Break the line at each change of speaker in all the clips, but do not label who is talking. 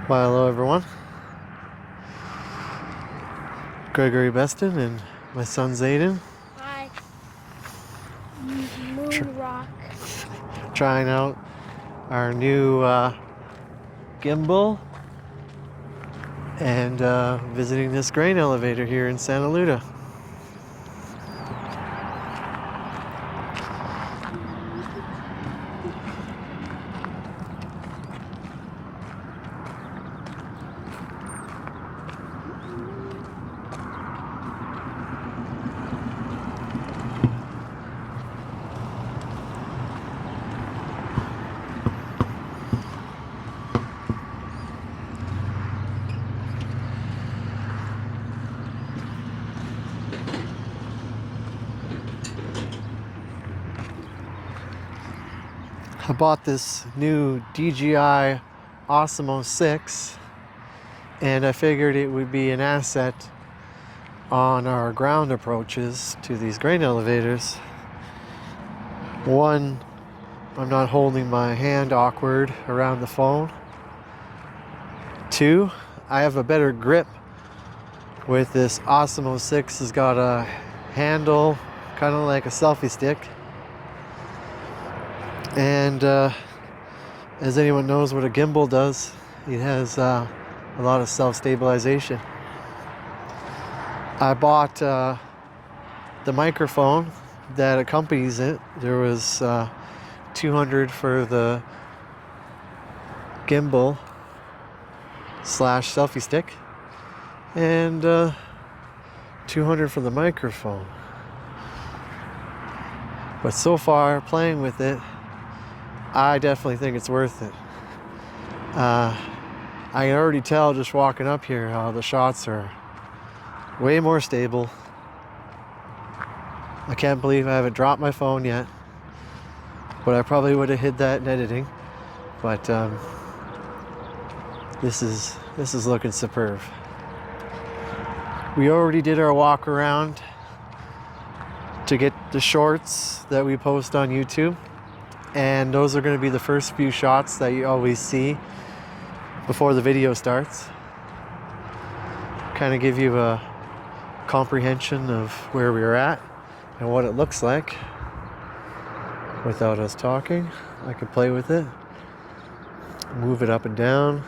Well, hello everyone. Gregory Beston and my son Zayden.
Hi. Moon rock.
Trying out our new gimbal and visiting this grain elevator here in Sintaluta. I bought this new DJI Osmo 6 and I figured it would be an asset on our ground approaches to these grain elevators. One, I'm not holding my hand awkward around the phone. Two, I have a better grip with this Osmo 6. Has got a handle kind of like a selfie stick. And as anyone knows what a gimbal does, it has a lot of self-stabilization. I bought the microphone that accompanies it. There was $200 for the gimbal / selfie stick and $200 for the microphone. But so far, playing with it, I definitely think it's worth it. I can already tell just walking up here how the shots are way more stable. I can't believe I haven't dropped my phone yet, but I probably would have hid that in editing. But this is looking superb. We already did our walk around to get the shorts that we post on YouTube. And those are going to be the first few shots that you always see before the video starts. Kind of give you a comprehension of where we're at and what it looks like without us talking. I can play with it, move it up and down.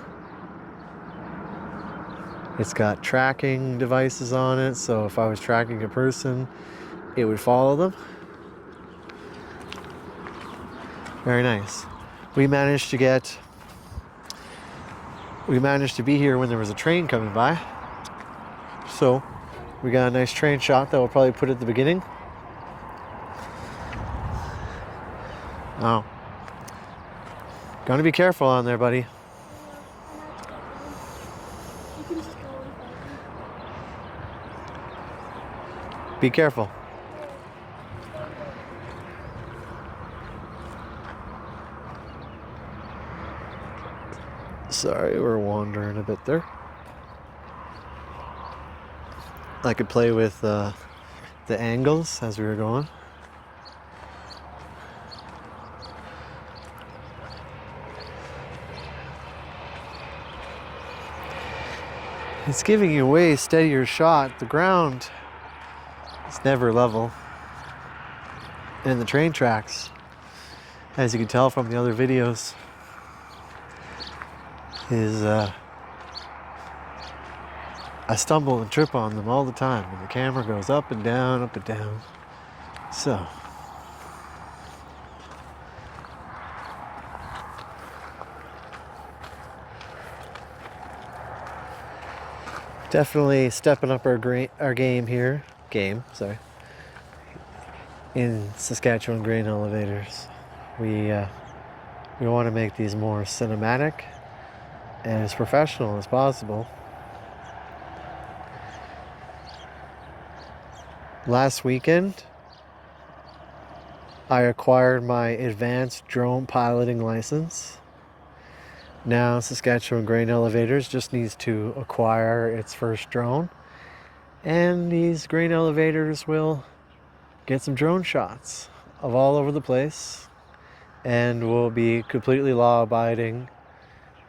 It's got tracking devices on it, so if I was tracking a person, it would follow them. Very nice. We managed to be here when there was a train coming by. So we got a nice train shot that we'll probably put at the beginning. Oh. Gotta be careful on there, buddy. Be careful. Sorry, we're wandering a bit there. I could play with the angles as we were going. It's giving you a way steadier shot. The ground is never level. And the train tracks, as you can tell from the other videos, is I stumble and trip on them all the time, and the camera goes up and down, up and down. So definitely stepping up our game here. In Saskatchewan grain elevators. We want to make these more cinematic and as professional as possible. Last weekend, I acquired my advanced drone piloting license. Now Saskatchewan Grain Elevators just needs to acquire its first drone, and these grain elevators will get some drone shots of all over the place and will be completely law-abiding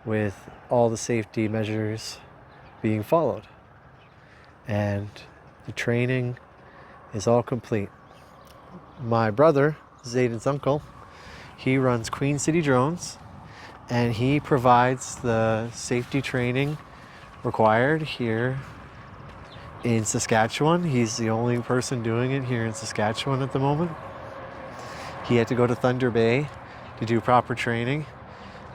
with all the safety measures being followed. And the training is all complete. My brother, Zayden's uncle, he runs Queen City Drones, and he provides the safety training required here in Saskatchewan. He's the only person doing it here in Saskatchewan at the moment. He had to go to Thunder Bay to do proper training.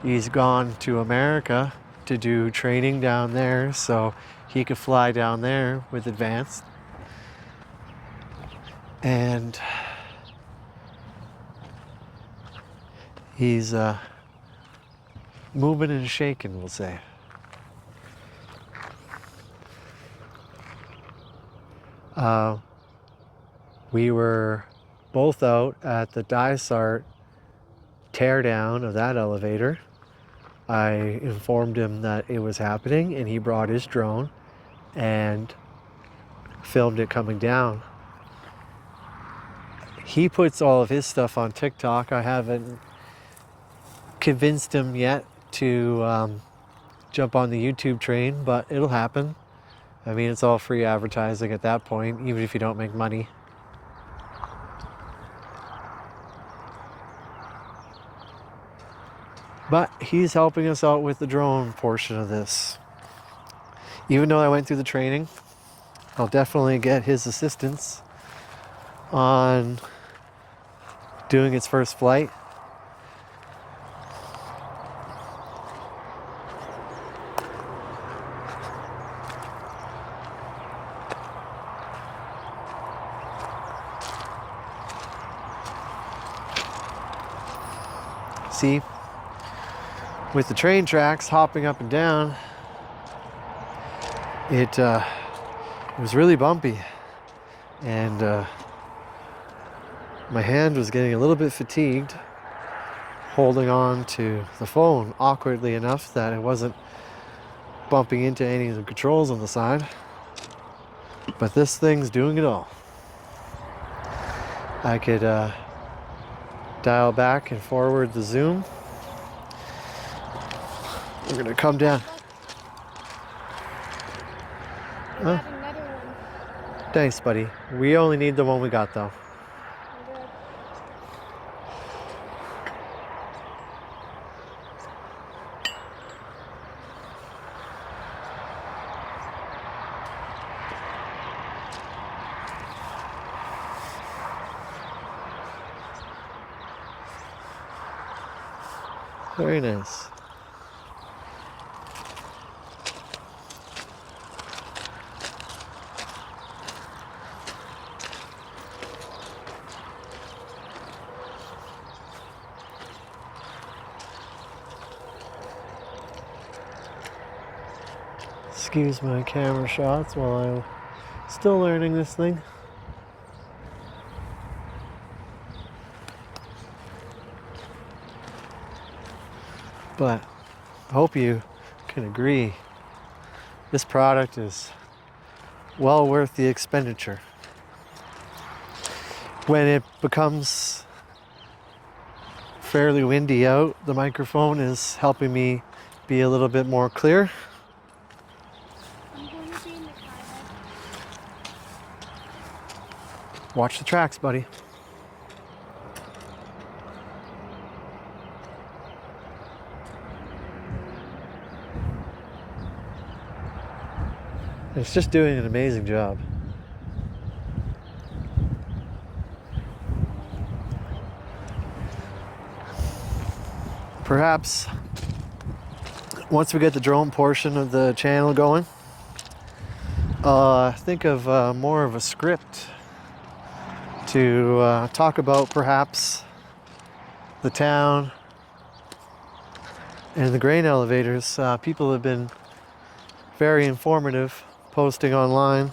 He's gone to America to do training down there so he could fly down there with advanced. And he's moving and shaking, we'll say. We were both out at the Dysart teardown of that elevator. I informed him that it was happening, and he brought his drone and filmed it coming down. He puts all of his stuff on TikTok. I haven't convinced him yet to jump on the YouTube train, but it'll happen. I mean, it's all free advertising at that point, even if you don't make money. But he's helping us out with the drone portion of this. Even though I went through the training, I'll definitely get his assistance on doing its first flight. See, with the train tracks hopping up and down, it was really bumpy, and my hand was getting a little bit fatigued holding on to the phone awkwardly enough that it wasn't bumping into any of the controls on the side. But this thing's doing it all. I could dial back and forward the zoom. We're gonna come down.
I got another one.
Thanks, buddy. We only need the one we got, though. Very nice. Excuse my camera shots while I'm still learning this thing. But I hope you can agree this product is well worth the expenditure. When it becomes fairly windy out, the microphone is helping me be a little bit more clear.
I'm going to be in the car.
Watch the tracks, buddy. It's just doing an amazing job. Perhaps once we get the drone portion of the channel going, think of more of a script to talk about perhaps the town and the grain elevators. People have been very informative, posting online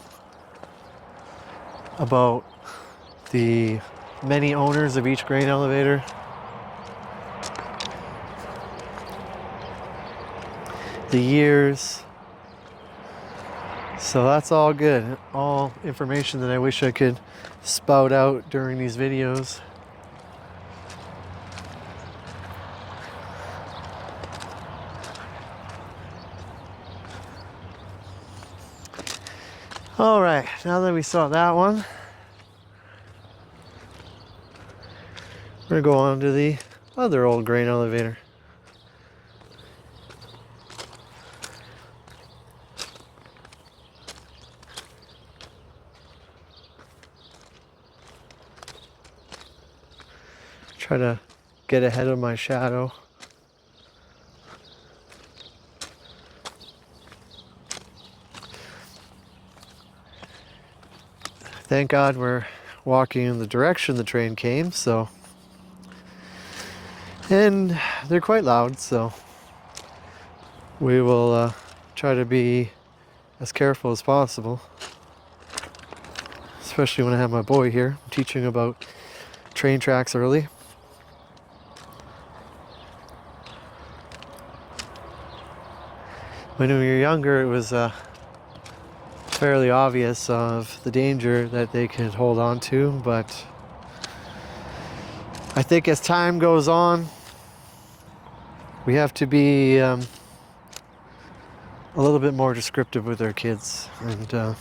about the many owners of each grain elevator, the years. So that's all good. All information that I wish I could spout out during these videos. All right, now that we saw that one, we're gonna go on to the other old grain elevator. Try to get ahead of my shadow. Thank God we're walking in the direction the train came, so. And they're quite loud, so we will try to be as careful as possible. Especially when I have my boy here. I'm teaching about train tracks early. When we were younger, it was fairly obvious of the danger that they could hold on to, but I think as time goes on, we have to be a little bit more descriptive with our kids and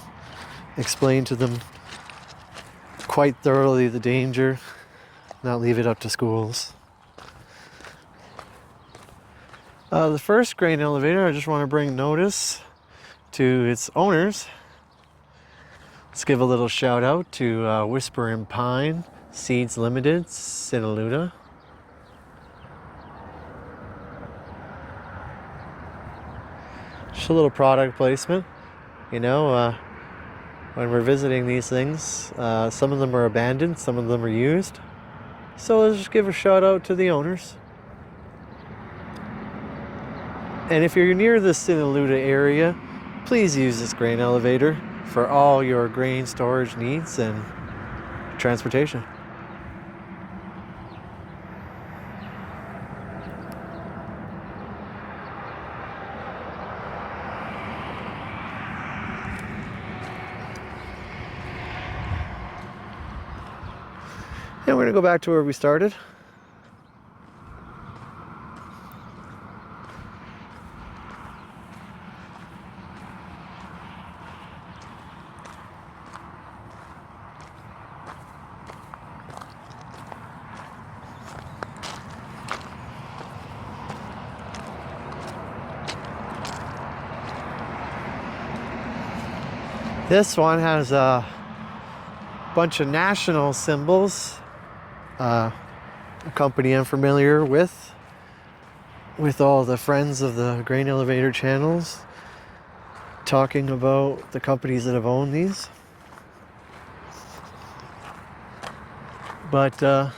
explain to them quite thoroughly the danger, not leave it up to schools. The first grain elevator, I just want to bring notice to its owners. Let's give a little shout out to Whisper and Pine Seeds Limited, Sintaluta. Just a little product placement. You know, when we're visiting these things, some of them are abandoned, some of them are used. So let's just give a shout out to the owners. And if you're near the Sintaluta area, please use this grain elevator for all your grain storage needs and transportation. And we're going to go back to where we started. This one has a bunch of national symbols, a company I'm familiar with all the friends of the grain elevator channels talking about the companies that have owned these. But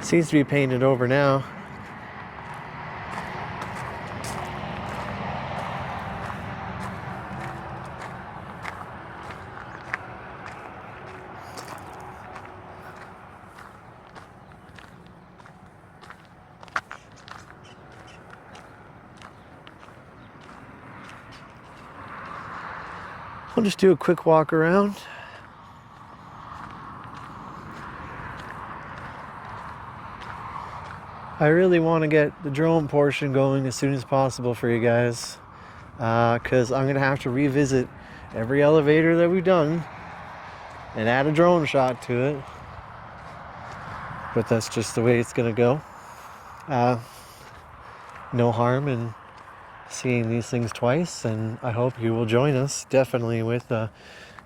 seems to be painted over now. I'll just do a quick walk around. I really want to get the drone portion going as soon as possible for you guys, because I'm going to have to revisit every elevator that we've done and add a drone shot to it. But that's just the way it's going to go. No harm in seeing these things twice, and I hope you will join us, definitely with a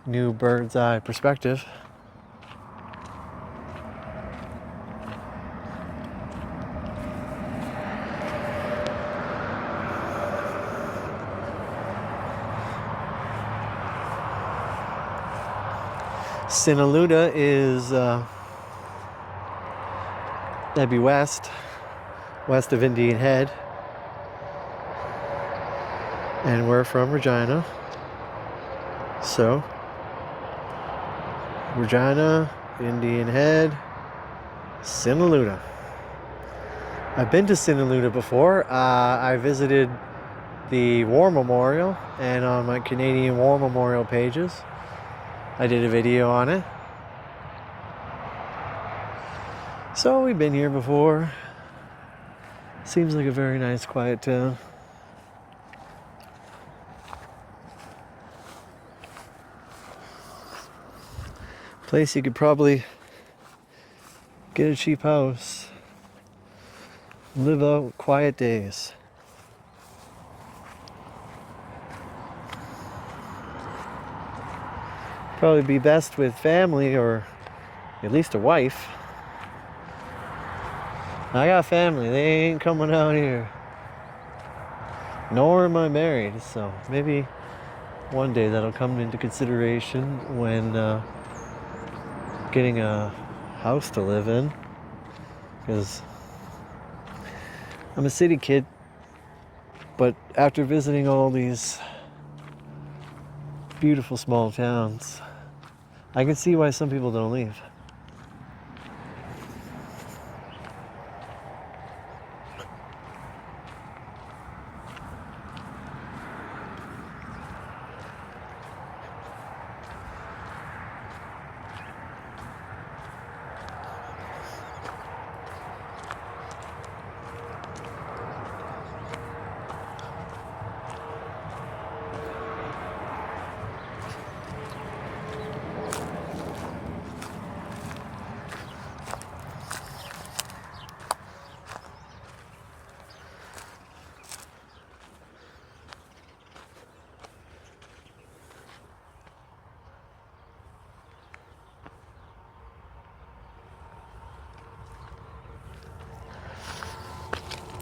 new bird's eye perspective. Sintaluta is that'd be west of Indian Head. And we're from Regina. So, Regina, Indian Head, Sintaluta. I've been to Sintaluta before. I visited the War Memorial, and on my Canadian War Memorial pages, I did a video on it. So we've been here before. Seems like a very nice, quiet town. Place you could probably get a cheap house, live out quiet days. Probably be best with family or at least a wife. I got family, they ain't coming out here. Nor am I married, so maybe one day that'll come into consideration when getting a house to live in. Because I'm a city kid, but after visiting all these beautiful small towns, I can see why some people don't leave.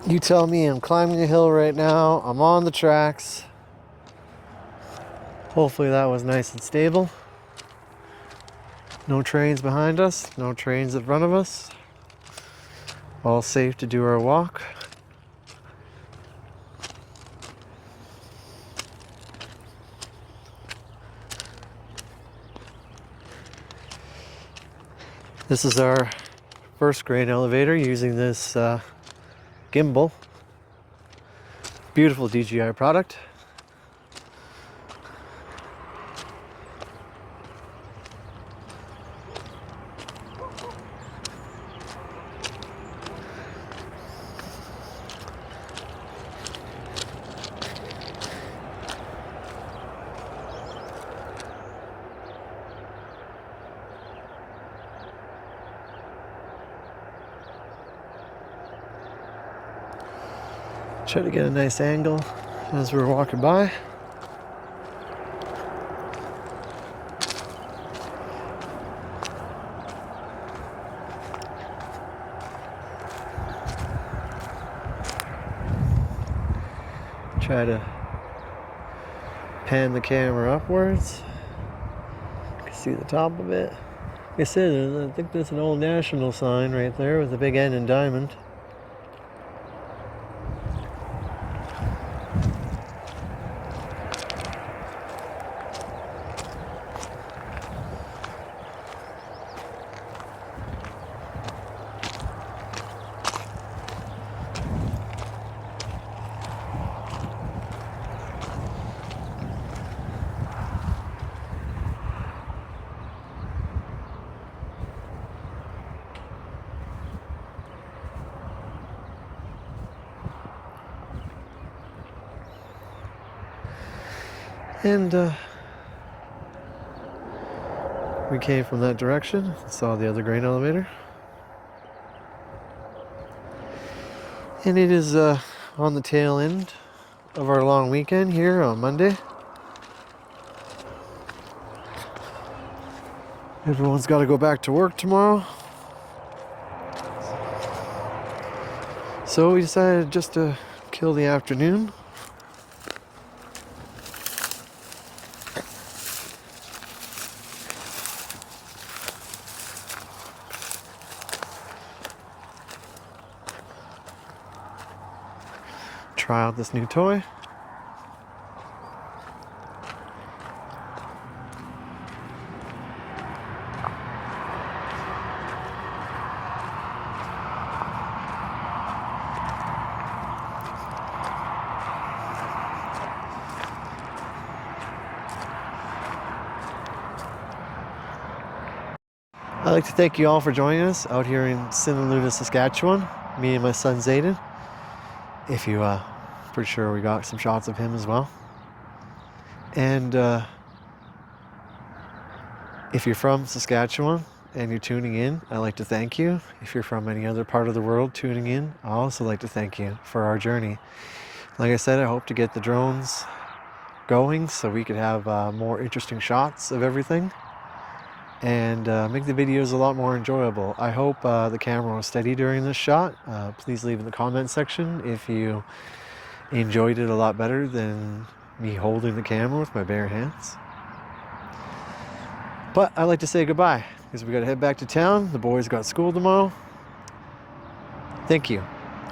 You tell me. I'm climbing a hill right now. I'm on the tracks. Hopefully that was nice and stable. No trains behind us, no trains in front of us. All safe to do our walk. This is our first grain elevator using this gimbal. Beautiful DJI product. Try to get a nice angle as we're walking by. Try to pan the camera upwards. You can see the top of it. Like I said, I think there's an old national sign right there with a big N and diamond. And we came from that direction, saw the other grain elevator. And it is on the tail end of our long weekend here on Monday. Everyone's got to go back to work tomorrow. So we decided just to kill the afternoon. Try out this new toy. I'd like to thank you all for joining us out here in Sintaluta, Saskatchewan. Me and my son Zayden. If you pretty sure we got some shots of him as well. And If you're from Saskatchewan and you're tuning in, I'd like to thank you. If you're from any other part of the world tuning in, I'd also like to thank you for our journey. Like I said, I hope to get the drones going so we could have more interesting shots of everything and make the videos a lot more enjoyable. I hope the camera was steady during this shot. Please leave in the comment section if you enjoyed it a lot better than me holding the camera with my bare hands. But I'd like to say goodbye because we got to head back to town. The boys got school tomorrow. Thank you.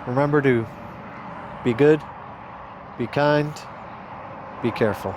Remember to be good, be kind, be careful.